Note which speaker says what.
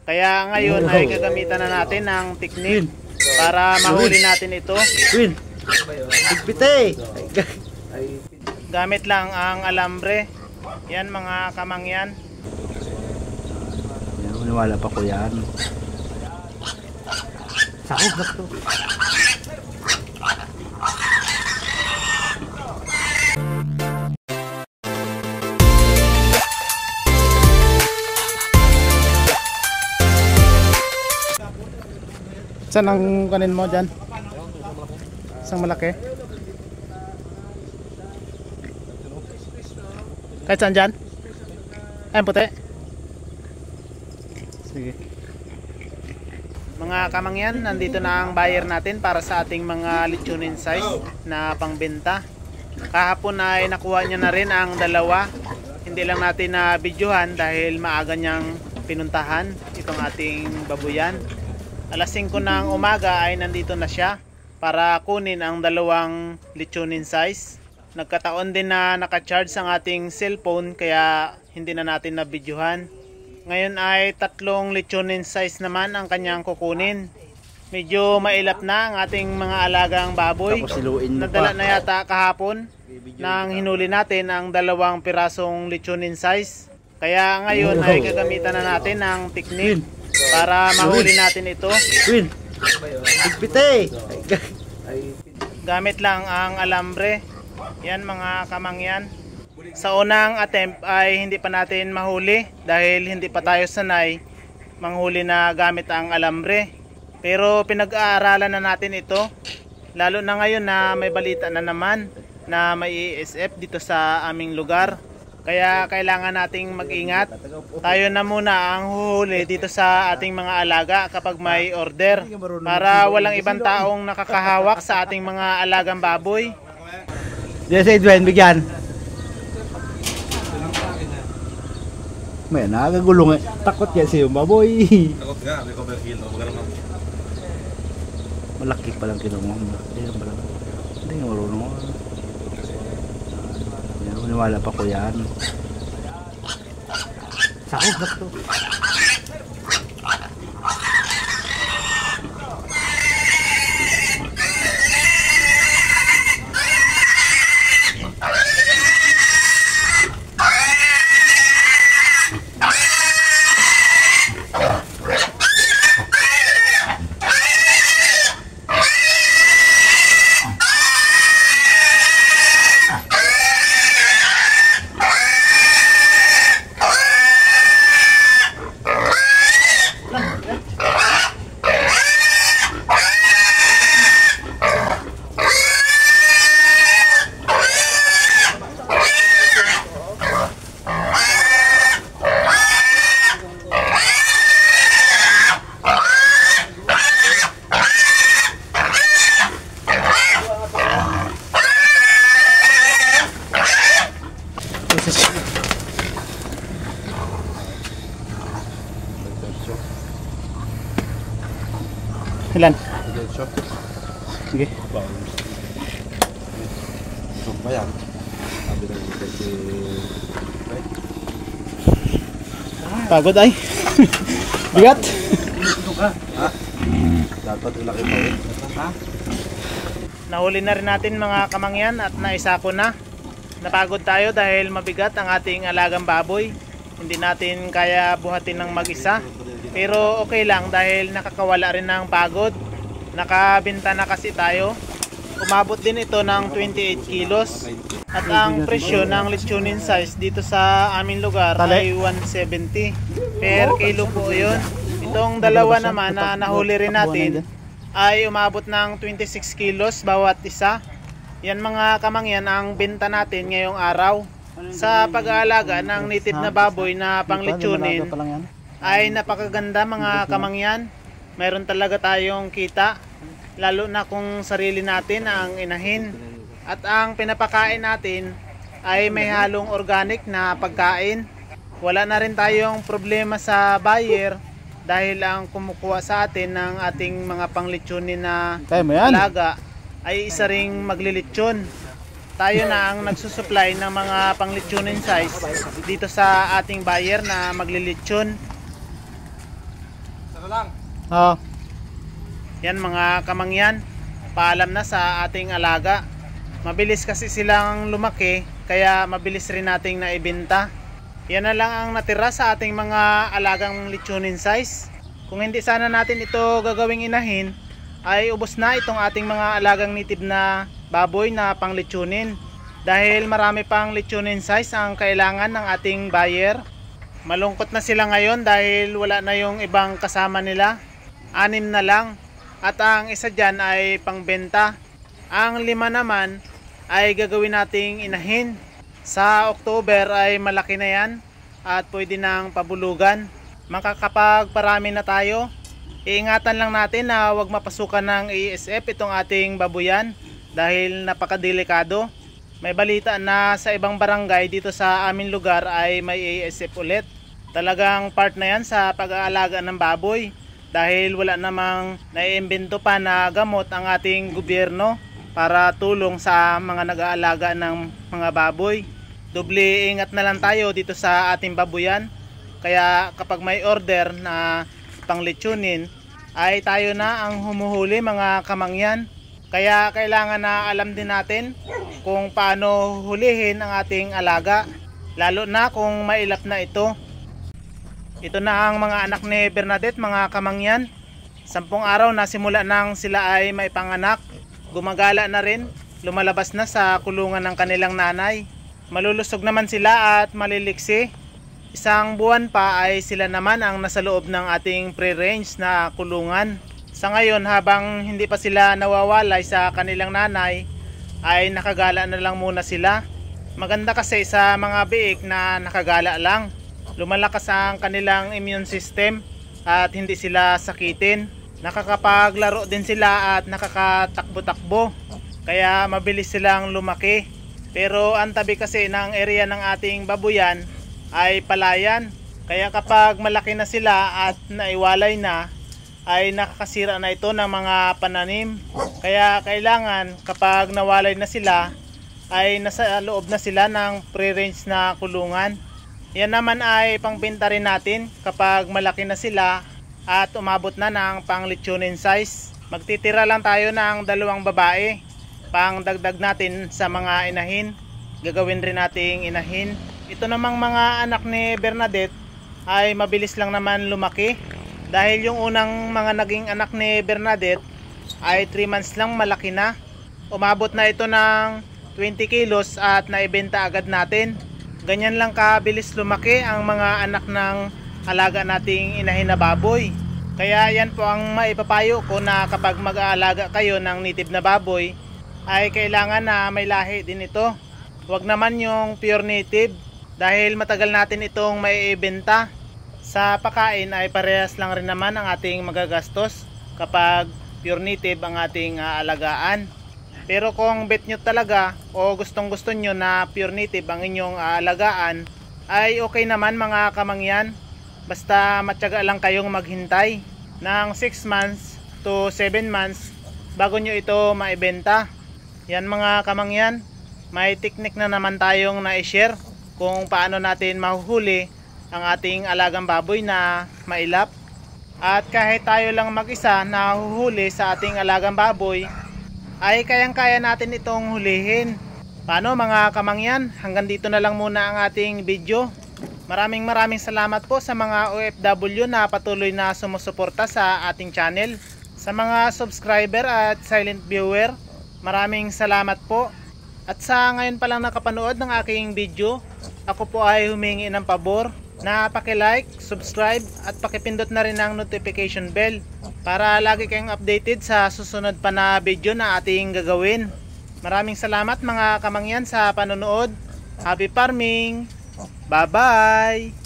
Speaker 1: Kaya ngayon ay gagamitan na natin ng technique para mahuli natin ito. Gamit lang ang alambre. Yan mga kamangyan.
Speaker 2: Wala pa ko yan. Sakot na to.
Speaker 1: Saan ang kanin mo dyan? Isang malaki? Kahit saan dyan? Ayun puti. Sige. Mga kamangyan, nandito na ang buyer natin para sa ating mga lechonin size na pangbenta. Kahapon ay nakuha niya na rin ang dalawa. Hindi lang natin na videohan dahil maaga niyang pinuntahan itong ating babuyan. Alas 5 ng umaga ay nandito na siya para kunin ang dalawang lechonin size. Nagkataon din na naka-charge ang ating cellphone kaya hindi na natin na videohan. Ngayon ay 3 lechonin size naman ang kanyang kukunin. Medyo mailap na ang ating mga alagang baboy. Nadala na yata kahapon nang hinuli natin ang 2 pirasong lechonin size. Kaya ngayon ay gagamitan na natin ng technique para mahuli natin ito. Gamit lang ang alambre. Yan mga kamangyan. Sa unang attempt ay hindi pa natin mahuli dahil hindi pa tayo sanay manghuli na gamit ang alambre. Pero pinag-aaralan na natin ito. Lalo na ngayon na may balita na naman na may ESF dito sa aming lugar. Kaya kailangan nating mag-ingat. Tayo na muna ang huhuli dito sa ating mga alaga kapag may order. Para walang ibang taong nakakahawak sa ating mga alagang baboy.
Speaker 2: Yes, Edwin, bigyan. May nagagulong eh. Takot yan siya yung baboy.
Speaker 3: Takot nga, may cover kill.
Speaker 2: Malaki palang kinong mo. Hindi nga marunong. Wala pa ko yan. Sakot na to.
Speaker 1: Ilan? Sige. Pagod ay. Bigat.
Speaker 3: Dapat ilaki pa eh.
Speaker 1: Nahuli na rin natin mga kamangyan at naisako na. Napagod tayo dahil mabigat ang ating alagang baboy. Hindi natin kaya buhatin ng mag-isa. Pero okay lang dahil nakakawala rin ng pagod. Nakabenta na kasi tayo. Umabot din ito ng 28 kilos. At ang presyo ng lechonin size dito sa aming lugar ay 170 per kilo po yun. Itong dalawa naman na nahuli rin natin ay umabot ng 26 kilos bawat isa. Yan mga kamangyan ang benta natin ngayong araw. Sa pag-aalaga ng native na baboy na panglechonin ay napakaganda mga kamangyan. Mayroon talaga tayong kita, lalo na kung sarili natin ang inahin. At ang pinapakain natin ay may halong organic na pagkain. Wala na rin tayong problema sa buyer dahil ang kumukuha sa atin ng ating mga panglechonin na alaga ay isa ring maglilechon. Tayo na ang nagsusupply ng mga panglechonin size dito sa ating buyer na maglilechon.
Speaker 3: Ano lang?
Speaker 2: Oh.
Speaker 1: Yan mga kamangyan, paalam na sa ating alaga. Mabilis kasi silang lumaki, kaya mabilis rin nating naibenta. Yan na lang ang natira sa ating mga alagang lechonin size. Kung hindi sana natin ito gagawing inahin, ay ubos na itong ating mga alagang native na baboy na pang lechonin. Dahil marami pang lechonin size ang kailangan ng ating buyer. Malungkot na sila ngayon dahil wala na yung ibang kasama nila. 6 na lang. At ang isa dyan ay pangbenta. Ang 5 naman ay gagawin nating inahin. Sa October ay malaki na yan at pwede nang pabulugan. Makakapagparami na tayo. Iingatan lang natin na huwag mapasukan ng ASF itong ating babuyan dahil napakadelikado. May balita na sa ibang barangay dito sa aming lugar ay may ASF ulit. Talagang part na yan sa pag-aalaga ng baboy. Dahil wala namang naiimbento pa na gamot ang ating gobyerno para tulong sa mga nag-aalaga ng mga baboy. Doble ingat na lang tayo dito sa ating babuyan. Kaya kapag may order na panglechonin ay tayo na ang humuhuli mga kamangyan. Kaya kailangan na alam din natin kung paano hulihin ang ating alaga. Lalo na kung mailap na ito. Ito na ang mga anak ni Bernadette mga kamangyan. 10 araw na simula nang sila ay may panganak. Gumagala na rin, lumalabas na sa kulungan ng kanilang nanay. Malulusog naman sila at maliliksi. 1 buwan pa ay sila naman ang nasa loob ng ating pre-range na kulungan. Sa ngayon habang hindi pa sila nawawalay sa kanilang nanay ay nakagala na lang muna sila. Maganda kasi sa mga biik na nakagala lang. Lumalakas ang kanilang immune system at hindi sila sakitin. Nakakapaglaro din sila at nakakatakbo-takbo. Kaya mabilis silang lumaki. Pero ang tabi kasi ng area ng ating babuyan ay palayan. Kaya kapag malaki na sila at naiwalay na, ay nakakasira na ito ng mga pananim. Kaya kailangan kapag nawalay na sila, ay nasa loob na sila ng pre-range na kulungan. Yan naman ay pangbenta rin natin kapag malaki na sila at umabot na ng pang-lechonin size. Magtitira lang tayo ng 2 babae pang dagdag natin sa mga inahin. Gagawin rin nating inahin. Ito namang mga anak ni Bernadette ay mabilis lang naman lumaki. Dahil yung unang mga naging anak ni Bernadette ay 3 months lang malaki na. Umabot na ito ng 20 kilos at naibenta agad natin. Ganyan lang kabilis lumaki ang mga anak ng alaga nating inahin na baboy. Kaya yan po ang maipapayo ko na kapag mag-aalaga kayo ng native na baboy ay kailangan na may lahi din ito. Huwag naman yung pure native dahil matagal natin itong maiibenta. Sa pakain ay parehas lang rin naman ang ating magagastos kapag pure native ang ating aalagaan. Pero kung bet nyo talaga o gustong gusto nyo na pure native ang inyong aalagaan ay okay naman mga kamangyan. Basta matyaga lang kayong maghintay ng 6 months to 7 months bago nyo ito maibenta. Yan mga kamangyan, may technique na naman tayong na-share kung paano natin mahuhuli ang ating alagang baboy na mailap. At kahit tayo lang mag-isa na huhuli sa ating alagang baboy ay kayang-kaya natin itong hulihin. Paano mga kamangyan? Hanggang dito na lang muna ang ating video. Maraming salamat po sa mga OFW na patuloy na sumusuporta sa ating channel. Sa mga subscriber at silent viewer, maraming salamat po. At sa ngayon pa lang nakapanood ng aking video, ako po ay humingi ng pabor na paki-like, subscribe at pakipindot na rin ang notification bell para lagi kayong updated sa susunod pa na video na ating gagawin. Maraming salamat mga kamangyan sa panonood. Happy farming! Bye-bye!